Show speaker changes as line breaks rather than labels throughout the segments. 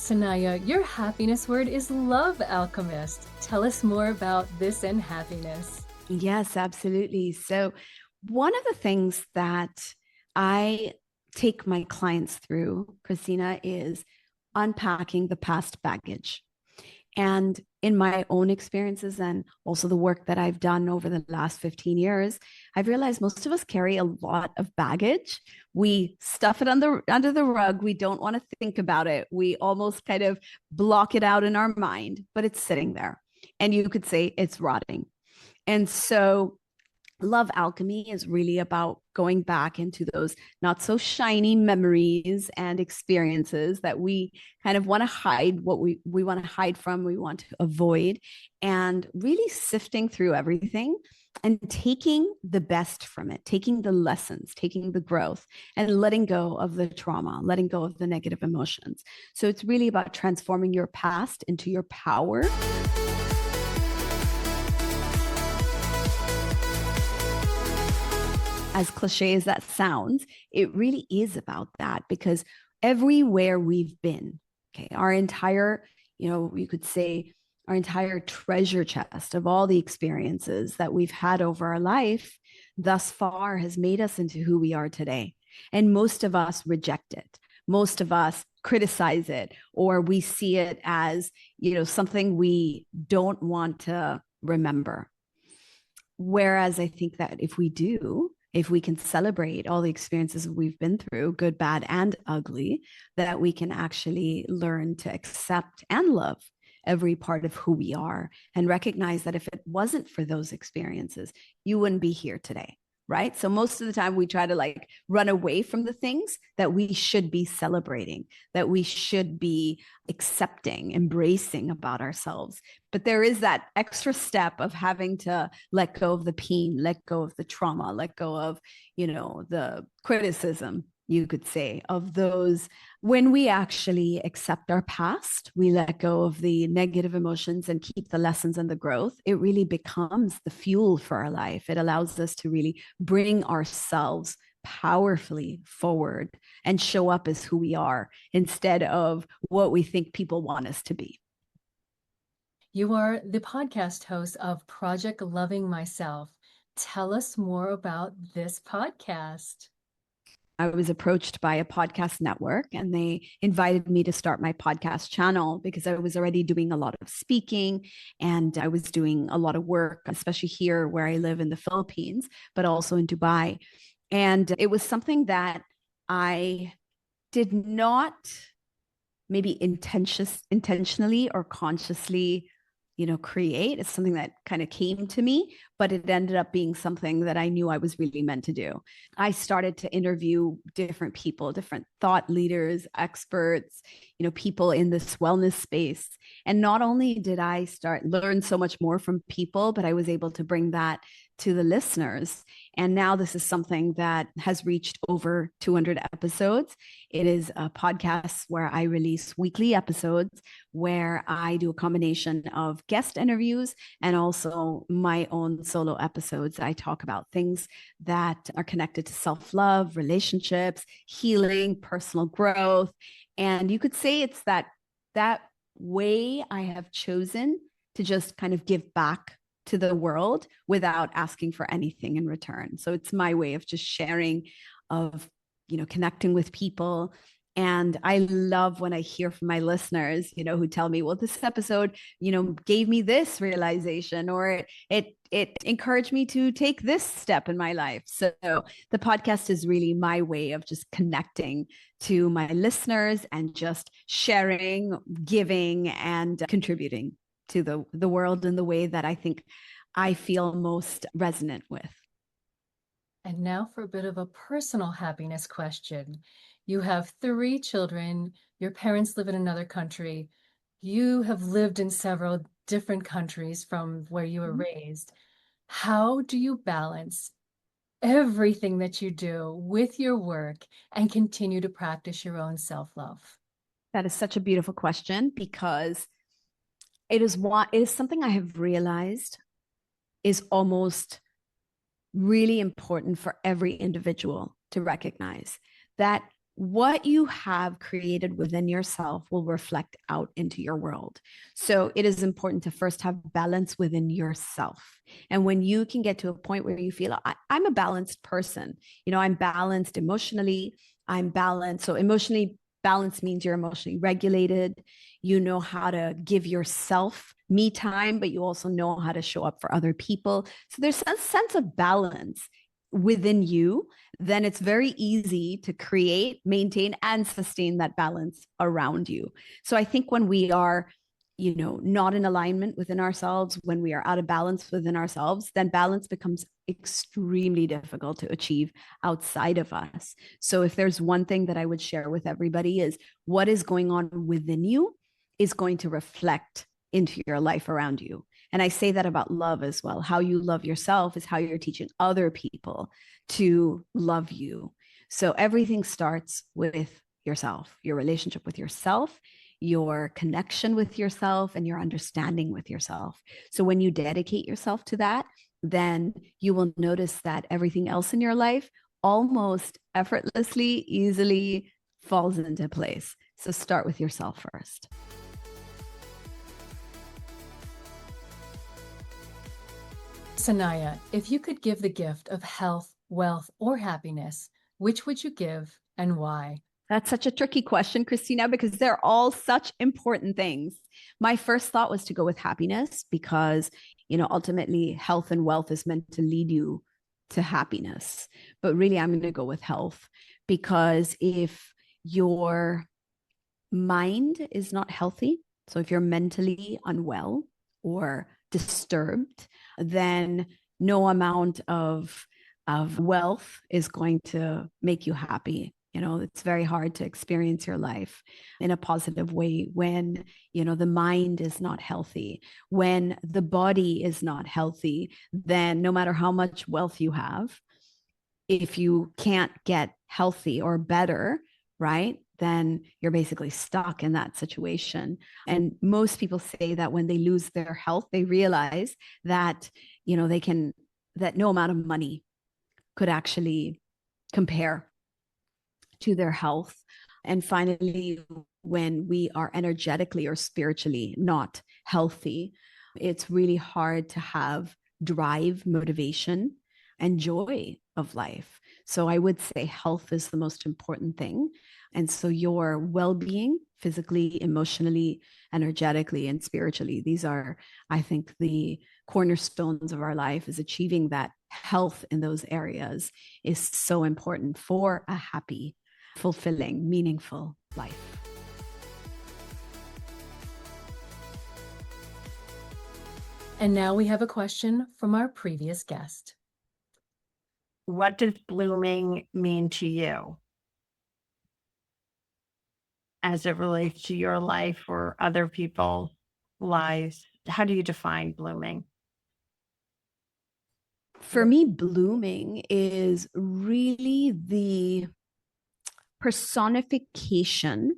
Sanaiyah, your happiness word is Love Alchemist. Tell us more about this and happiness.
Yes, absolutely. So, one of the things that I take my clients through, Christina, is unpacking the past baggage. And in my own experiences and also the work that I've done over the last 15 years, I've realized most of us carry a lot of baggage. We stuff it under the rug. We don't want to think about it. We almost kind of block it out in our mind, but it's sitting there. And you could say it's rotting. And so Love Alchemy is really about going back into those not so shiny memories and experiences that we kind of want to hide, what we want to hide from, we want to avoid, and really sifting through everything and taking the best from it, taking the lessons, taking the growth, and letting go of the trauma, letting go of the negative emotions. So it's really about transforming your past into your power. As cliche as that sounds, it really is about that, because everywhere we've been, okay, our entire, you could say our entire treasure chest of all the experiences that we've had over our life thus far has made us into who we are today. And most of us reject it. Most of us criticize it, or we see it as, something we don't want to remember. Whereas I think that if we can celebrate all the experiences we've been through, good, bad, and ugly, that we can actually learn to accept and love every part of who we are and recognize that if it wasn't for those experiences, you wouldn't be here today. Right. So most of the time we try to run away from the things that we should be celebrating, that we should be accepting, embracing about ourselves. But there is that extra step of having to let go of the pain, let go of the trauma, let go of, the criticism, you could say, of those. When we actually accept our past, we let go of the negative emotions and keep the lessons and the growth. It really becomes the fuel for our life. It allows us to really bring ourselves powerfully forward and show up as who we are instead of what we think people want us to be.
You are the podcast host of Project Loving Myself. Tell us more about this podcast.
I was approached by a podcast network and they invited me to start my podcast channel because I was already doing a lot of speaking and I was doing a lot of work, especially here where I live in the Philippines, but also in Dubai. And it was something that I did not maybe intentionally or consciously create. It's something that kind of came to me, but it ended up being something that I knew I was really meant to do. I started to interview different people, different thought leaders, experts, people in this wellness space. And not only did I learn so much more from people, but I was able to bring that to the listeners. And now this is something that has reached over 200 episodes. It is a podcast where I release weekly episodes where I do a combination of guest interviews and also my own solo episodes. I talk about things that are connected to self-love, relationships, healing, personal growth. And you could say it's that way I have chosen to just kind of give back to the world without asking for anything in return. So it's my way of just sharing, of, connecting with people. And I love when I hear from my listeners, who tell me, well, this episode, gave me this realization, or it encouraged me to take this step in my life. So the podcast is really my way of just connecting to my listeners and just sharing, giving, and contributing to the world in the way that I think I feel most resonant with.
And now for a bit of a personal happiness question. You have 3 children. Your parents live in another country. You have lived in several different countries from where you were raised. How do you balance everything that you do with your work and continue to practice your own self-love?
That is such a beautiful question, because it is something I have realized is almost really important for every individual to recognize, that what you have created within yourself will reflect out into your world. So it is important to first have balance within yourself. And when you can get to a point where you feel, I'm a balanced person, I'm balanced emotionally, I'm balanced. So emotionally balanced means you're emotionally regulated. You know how to give yourself me time, but you also know how to show up for other people. So there's a sense of balance within you. Then it's very easy to create, maintain, and sustain that balance around you. So I think when we are, not in alignment within ourselves, when we are out of balance within ourselves, then balance becomes extremely difficult to achieve outside of us. So if there's one thing that I would share with everybody is what is going on within you is going to reflect into your life around you. And I say that about love as well. How you love yourself is how you're teaching other people to love you. So everything starts with yourself, your relationship with yourself, your connection with yourself, and your understanding with yourself. So when you dedicate yourself to that, then you will notice that everything else in your life almost effortlessly, easily falls into place. So start with yourself first.
Sanaiyah, if you could give the gift of health, wealth, or happiness, which would you give and why?
That's such a tricky question, Christina, because they're all such important things. My first thought was to go with happiness because, ultimately health and wealth is meant to lead you to happiness. But really, I'm going to go with health because if your mind is not healthy, so if you're mentally unwell or disturbed, then no amount of wealth is going to make you happy. It's very hard to experience your life in a positive way when, the mind is not healthy, when the body is not healthy. Then no matter how much wealth you have, if you can't get healthy or better, right, then you're basically stuck in that situation. And most people say that when they lose their health, they realize that, that no amount of money could actually compare to their health. And finally, when we are energetically or spiritually not healthy, it's really hard to have drive, motivation, and joy of life. So I would say health is the most important thing. And so your well-being, physically, emotionally, energetically, and spiritually, these are, I think, the cornerstones of our life. Is achieving that health in those areas is so important for a happy, fulfilling, meaningful life.
And now we have a question from our previous guest.
What does blooming mean to you as it relates to your life or other people's lives? How do you define blooming?
For me, blooming is really the personification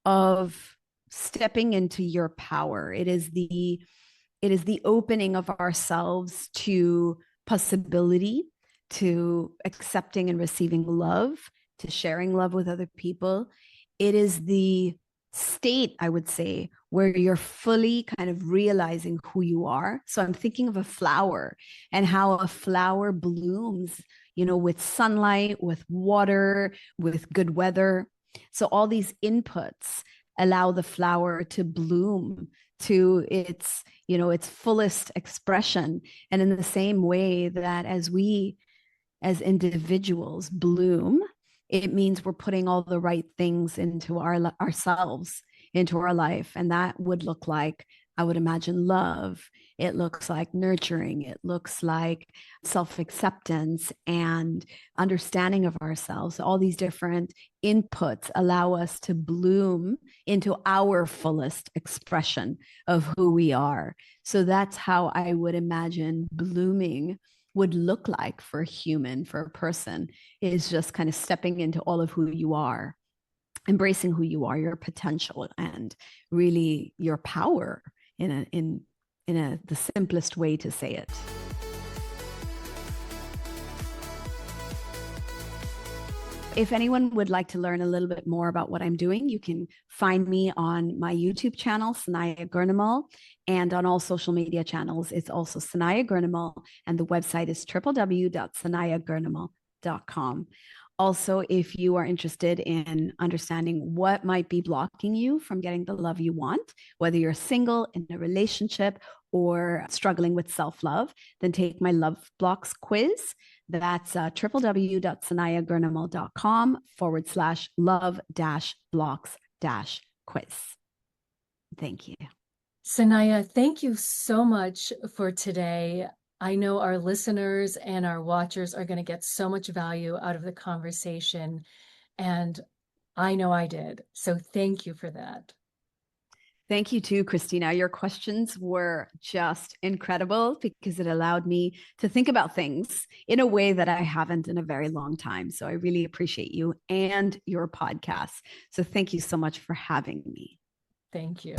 of stepping into your power. It is the opening of ourselves to possibility, to accepting and receiving love, to sharing love with other people. It is the state, I would say, where you're fully kind of realizing who you are. So I'm thinking of a flower and how a flower blooms, with sunlight, with water, with good weather. So all these inputs allow the flower to bloom to its fullest expression. And in the same way that as we as individuals bloom, it means we're putting all the right things into ourselves, into our life. And that would look like, I would imagine, love. It looks like nurturing. It looks like self-acceptance and understanding of ourselves. All these different inputs allow us to bloom into our fullest expression of who we are. So that's how I would imagine blooming would look like for a human, for a person, is just kind of stepping into all of who you are, embracing who you are, your potential, and really your power in the simplest way to say it. if anyone would like to learn a little bit more about what I'm doing, you can find me on my YouTube channel, Sanaiyah Gurnamal, and on all social media channels. It's also Sanaiyah Gurnamal, and the website is www.sanaiyahgurnamal.com. Also, if you are interested in understanding what might be blocking you from getting the love you want, whether you're single, in a relationship, or struggling with self-love, then take my Love Blocks quiz. That's www.sanaiyahgurnamal.com/love-blocks-quiz. Thank you.
Sanaiyah, thank you so much for today. I know our listeners and our watchers are going to get so much value out of the conversation, and I know I did. So thank you for that.
Thank you too, Christina. Your questions were just incredible because it allowed me to think about things in a way that I haven't in a very long time. So I really appreciate you and your podcast. So thank you so much for having me.
Thank you.